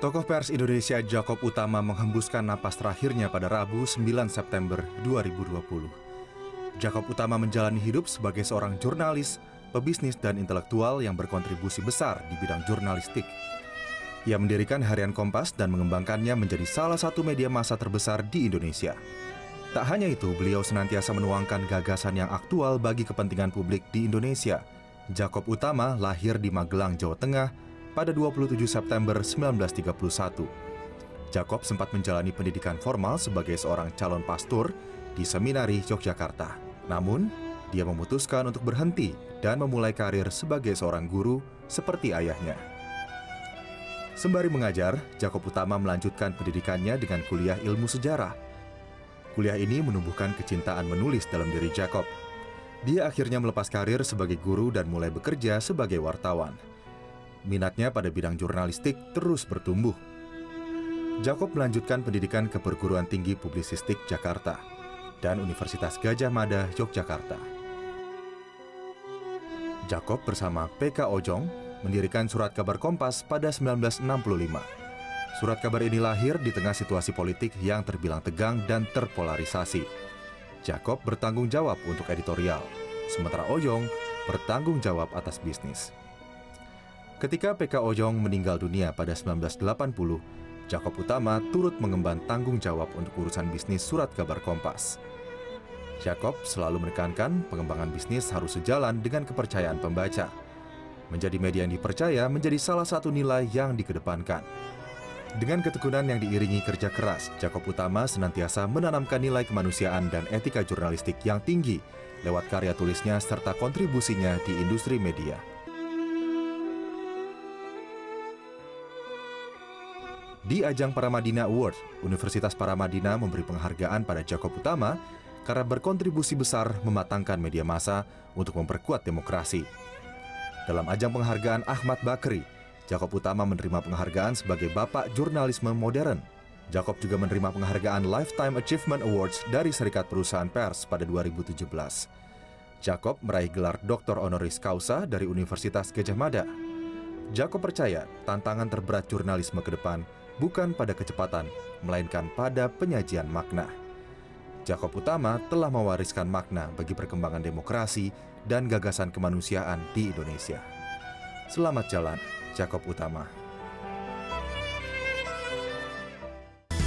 Tokoh pers Indonesia Jakob Utama menghembuskan napas terakhirnya pada Rabu 9 September 2020. Jakob Utama menjalani hidup sebagai seorang jurnalis, pebisnis dan intelektual yang berkontribusi besar di bidang jurnalistik. Ia mendirikan Harian Kompas dan mengembangkannya menjadi salah satu media massa terbesar di Indonesia. Tak hanya itu, beliau senantiasa menuangkan gagasan yang aktual bagi kepentingan publik di Indonesia. Jakob Utama lahir di Magelang, Jawa Tengah, pada 27 September 1931. Jakob sempat menjalani pendidikan formal sebagai seorang calon pastor di Seminari Yogyakarta. Namun, dia memutuskan untuk berhenti dan memulai karir sebagai seorang guru seperti ayahnya. Sembari mengajar, Jakob Utama melanjutkan pendidikannya dengan kuliah ilmu sejarah. Kuliah ini menumbuhkan kecintaan menulis dalam diri Jakob. Dia akhirnya melepas karir sebagai guru dan mulai bekerja sebagai wartawan. Minatnya pada bidang jurnalistik terus bertumbuh. Jakob melanjutkan pendidikan ke Perguruan Tinggi Publisistik Jakarta dan Universitas Gadjah Mada, Yogyakarta. Jakob bersama P.K. Ojong mendirikan Surat Kabar Kompas pada 1965. Surat kabar ini lahir di tengah situasi politik yang terbilang tegang dan terpolarisasi. Jakob bertanggung jawab untuk editorial, sementara Ojong bertanggung jawab atas bisnis. Ketika P.K. Ojong meninggal dunia pada 1980, Jakob Utama turut mengemban tanggung jawab untuk urusan bisnis Surat Kabar Kompas. Jakob selalu menekankan pengembangan bisnis harus sejalan dengan kepercayaan pembaca. Menjadi media yang dipercaya menjadi salah satu nilai yang dikedepankan. Dengan ketekunan yang diiringi kerja keras, Jakob Utama senantiasa menanamkan nilai kemanusiaan dan etika jurnalistik yang tinggi lewat karya tulisnya serta kontribusinya di industri media. Di ajang Paramadina Award, Universitas Paramadina memberi penghargaan pada Jakob Utama karena berkontribusi besar mematangkan media massa untuk memperkuat demokrasi. Dalam ajang penghargaan Ahmad Bakri, Jakob Utama menerima penghargaan sebagai Bapak Jurnalisme Modern. Jakob juga menerima penghargaan Lifetime Achievement Awards dari Serikat Perusahaan Pers pada 2017. Jakob meraih gelar Dr. Honoris Causa dari Universitas Gadjah Mada. Jakob percaya tantangan terberat jurnalisme ke depan bukan pada kecepatan, melainkan pada penyajian makna. Jakob Utama telah mewariskan makna bagi perkembangan demokrasi dan gagasan kemanusiaan di Indonesia. Selamat jalan, Jakob Utama.